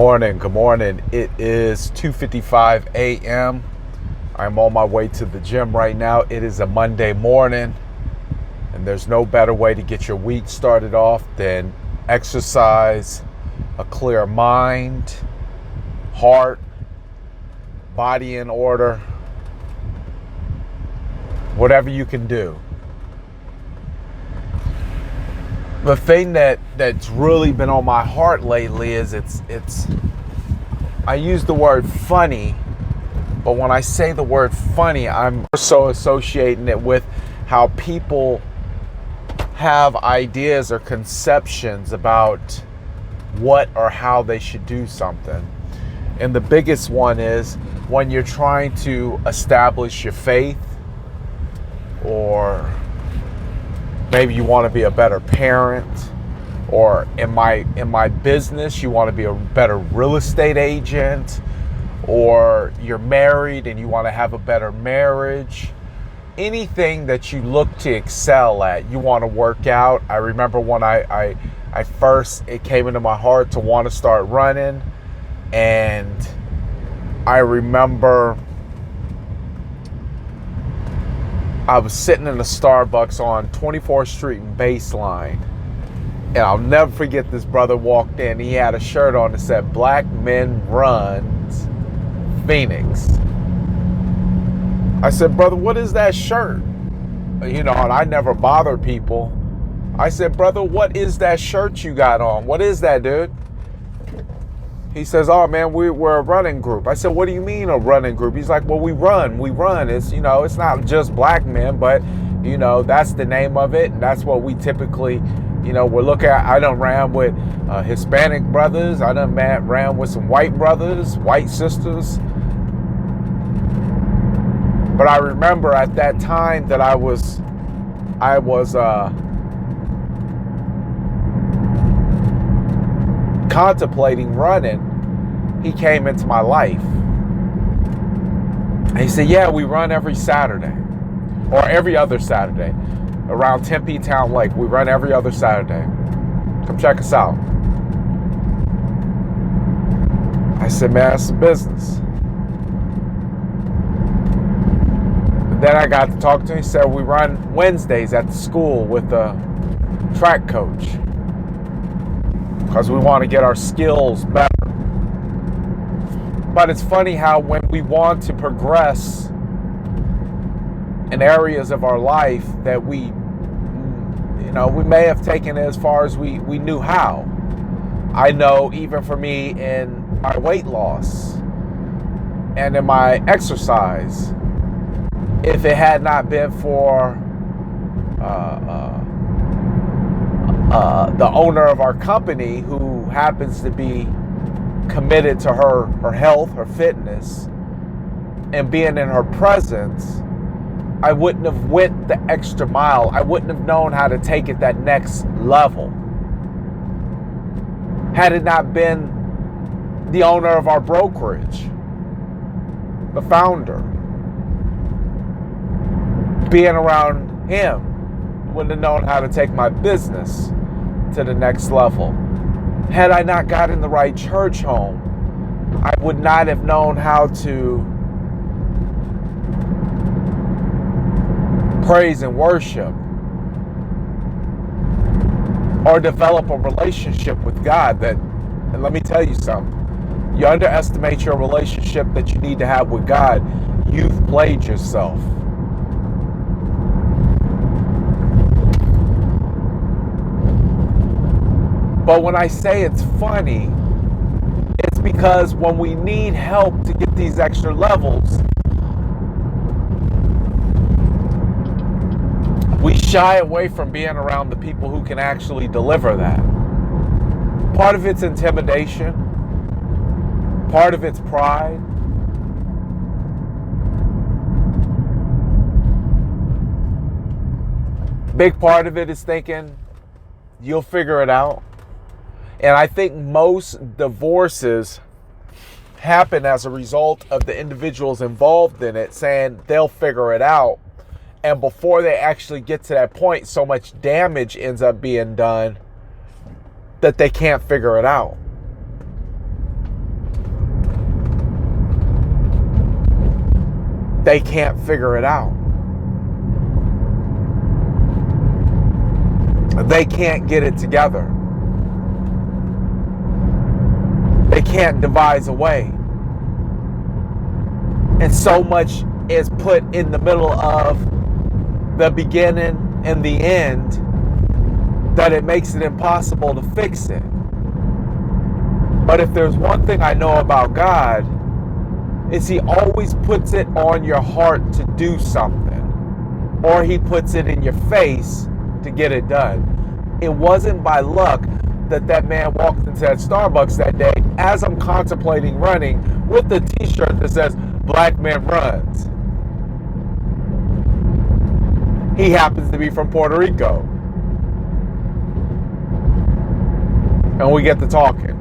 morning. Good morning. It is 2:55 a.m. I'm on my way to the gym right now. It is a Monday morning, and there's no better way to get your week started off than exercise, a clear mind, heart, body in order, whatever you can do. The thing that's really been on my heart lately is it's I use the word funny, but when I say the word funny, I'm so associating it with how people have ideas or conceptions about what or how they should do something. And the biggest one is when you're trying to establish your faith, or maybe you want to be a better parent, or in my business, you want to be a better real estate agent, or you're married and you want to have a better marriage. Anything that you look to excel at, you want to work out. I remember when I first, it came into my heart to want to start running, and I remember I was sitting in a Starbucks on 24th Street and Baseline, and I'll never forget, this brother walked in. He had a shirt on that said, "Black Men Runs Phoenix." I said, "Brother, what is that shirt?" And I never bother people. I said, "Brother, what is that shirt you got on? What is that, dude?" He says, "Oh man, we're a running group." I said, "What do you mean a running group?" He's like, "Well, we run. It's, it's not just black men, but, that's the name of it. And that's what we typically, we're looking at." I done ran with Hispanic brothers. I done ran with some white brothers, white sisters. But I remember at that time that I was contemplating running. He came into my life and he said, "Yeah, we run every Saturday, or every other Saturday, around Tempe Town Lake. We run every other Saturday. Come check us out." I said, "Man, that's some business." And then I got to talk to him. He said, "We run Wednesdays at the school with a track coach, because we want to get our skills better." But it's funny how when we want to progress in areas of our life that we may have taken it as far as we knew how. I know even for me in my weight loss and in my exercise, if it had not been for the owner of our company, who happens to be committed to her health, her fitness, and being in her presence, I wouldn't have went the extra mile. I wouldn't have known how to take it that next level had it not been the owner of our brokerage, the founder. Being around him, wouldn't have known how to take my business to the next level. Had I not gotten the right church home, I would not have known how to praise and worship, or develop a relationship with God. And let me tell you something. You underestimate your relationship that you need to have with God, you've played yourself. But when I say it's funny, it's because when we need help to get these extra levels, we shy away from being around the people who can actually deliver that. Part of it's intimidation. Part of it's pride. Big part of it is thinking you'll figure it out. And I think most divorces happen as a result of the individuals involved in it saying they'll figure it out. And before they actually get to that point, so much damage ends up being done that they can't figure it out. they can't figure it out. They can't get it together. They can't devise a way. And so much is put in the middle of the beginning and the end that it makes it impossible to fix it. But if there's one thing I know about God, is He always puts it on your heart to do something, or He puts it in your face to get it done. It wasn't by luck that man walked into that Starbucks that day as I'm contemplating running with the t-shirt that says Black Man Runs. He happens to be from Puerto Rico. And we get to talking.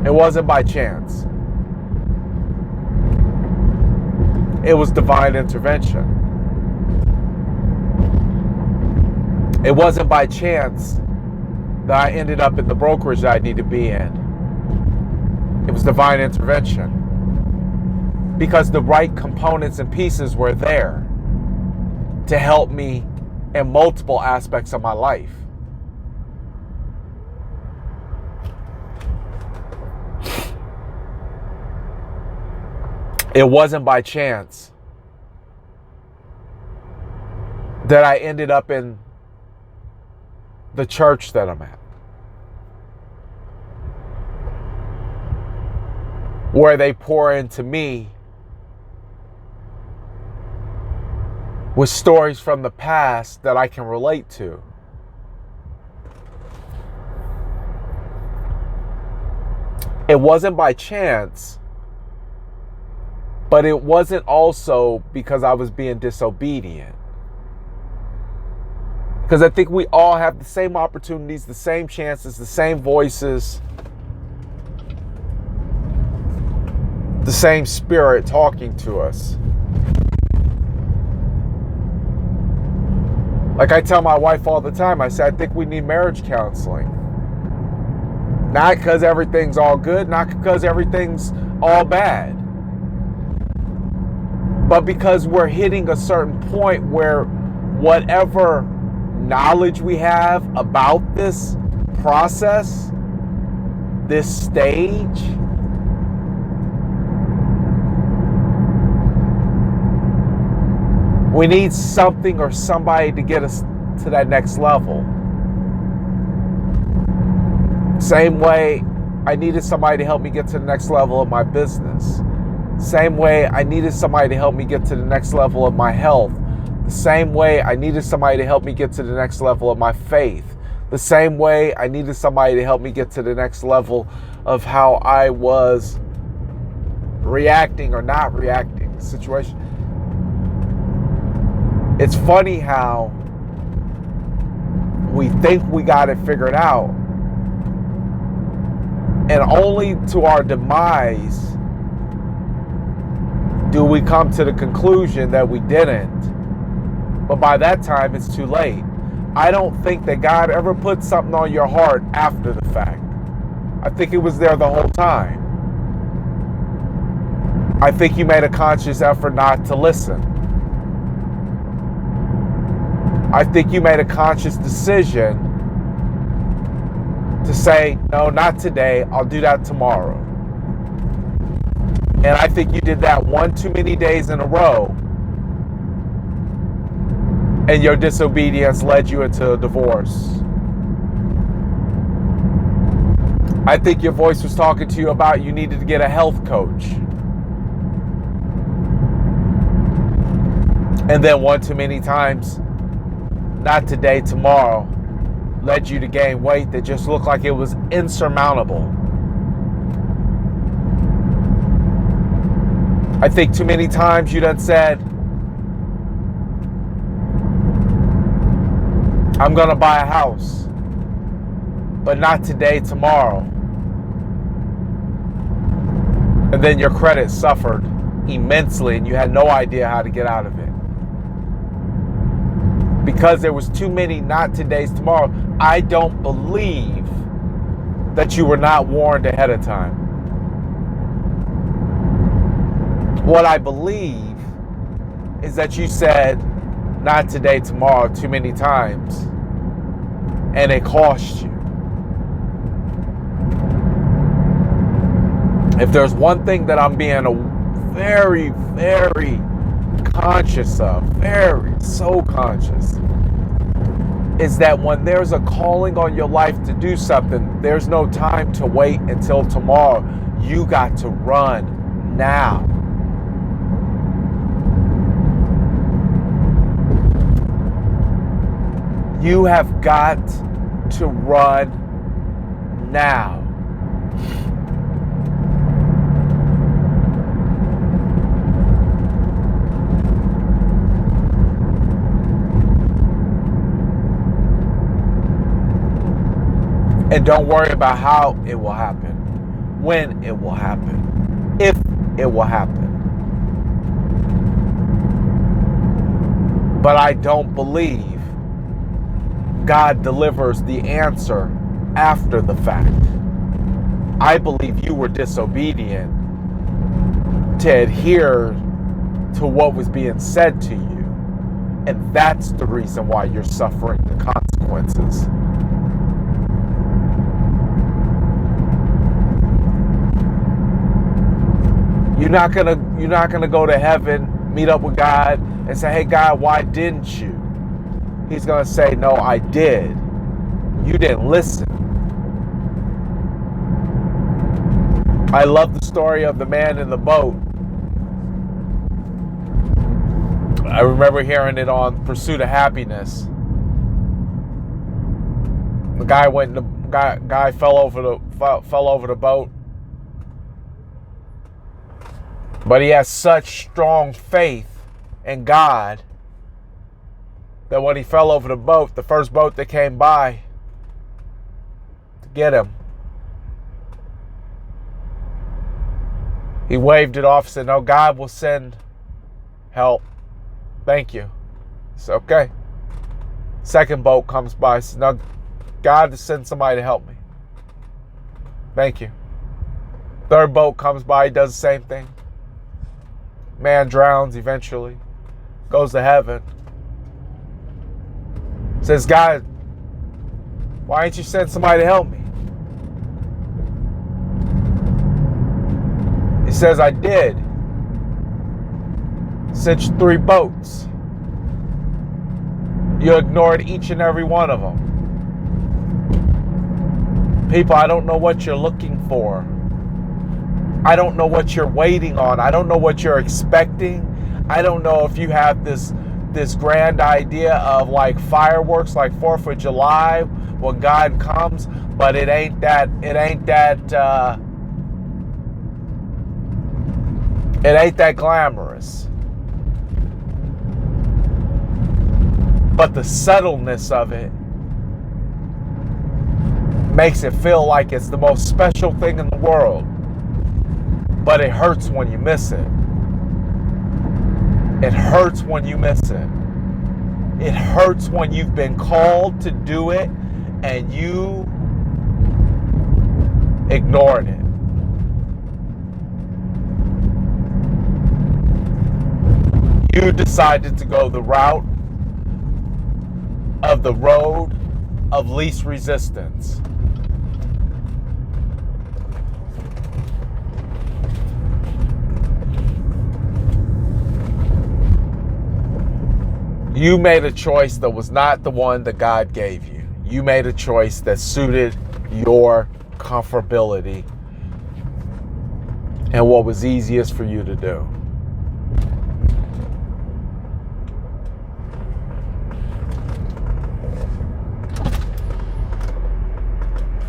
It wasn't by chance. It was divine intervention. It wasn't by chance that I ended up in the brokerage that I need to be in. It was divine intervention. Because the right components and pieces were there to help me in multiple aspects of my life. It wasn't by chance that I ended up in the church that I'm at, where they pour into me with stories from the past that I can relate to. It wasn't by chance, but it wasn't also because I was being disobedient. Because I think we all have the same opportunities, the same chances, the same voices, the same spirit talking to us. Like I tell my wife all the time, I say, I think we need marriage counseling. Not because everything's all good, not because everything's all bad, but because we're hitting a certain point where whatever knowledge we have about this process, this stage, we need something or somebody to get us to that next level. Same way I needed somebody to help me get to the next level of my business. Same way I needed somebody to help me get to the next level of my health. The same way I needed somebody to help me get to the next level of my faith. The same way I needed somebody to help me get to the next level of how I was reacting or not reacting to the situation. It's funny how we think we got it figured out, and only to our demise do we come to the conclusion that we didn't. But by that time, it's too late. I don't think that God ever put something on your heart after the fact. I think it was there the whole time. I think you made a conscious effort not to listen. I think you made a conscious decision to say, no, not today, I'll do that tomorrow. And I think you did that one too many days in a row, and your disobedience led you into a divorce. I think your voice was talking to you about you needed to get a health coach. And then one too many times, not today, tomorrow, led you to gain weight that just looked like it was insurmountable. I think too many times you done said, I'm gonna buy a house, but not today, tomorrow. And then your credit suffered immensely and you had no idea how to get out of it. Because there was too many not today's tomorrow. I don't believe that you were not warned ahead of time. What I believe is that you said, not today, tomorrow, too many times, and it cost you. If there's one thing that I'm being very, very conscious of, so conscious, is that when there's a calling on your life to do something, there's no time to wait until tomorrow. You got to run now. You have got to run now. And don't worry about how it will happen, when it will happen, if it will happen. But I don't believe God delivers the answer after the fact. I believe you were disobedient to adhere to what was being said to you. And that's the reason why you're suffering the consequences. You're not gonna go to heaven, meet up with God, and say, "Hey God, why didn't you?" He's gonna say, "No, I did. You didn't listen." I love the story of the man in the boat. I remember hearing it on Pursuit of Happiness. The guy fell over the boat. But he has such strong faith in God that when he fell over the boat, the first boat that came by to get him, he waved it off and said, "No, God will send help. Thank you." It's okay. Second boat comes by, says, "No, God will send somebody to help me. Thank you." Third boat comes by, does the same thing. Man drowns eventually, goes to heaven. Says, "God, why didn't you send somebody to help me?" He says, "I did. Sent you 3 boats. You ignored each and every one of them. People, I don't know what you're looking for. I don't know what you're waiting on. I don't know what you're expecting. I don't know if you have this grand idea of like fireworks, like 4th of July, when God comes, but it ain't that glamorous. But the subtleness of it makes it feel like it's the most special thing in the world. But it hurts when you miss it. It hurts when you miss it. It hurts when you've been called to do it and you ignored it. You decided to go the route of the road of least resistance. You made a choice that was not the one that God gave you. You made a choice that suited your comfortability and what was easiest for you to do.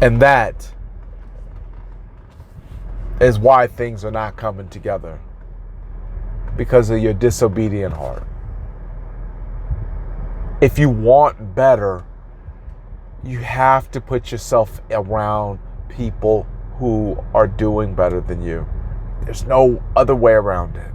And that is why things are not coming together, because of your disobedient heart. If you want better, you have to put yourself around people who are doing better than you. There's no other way around it.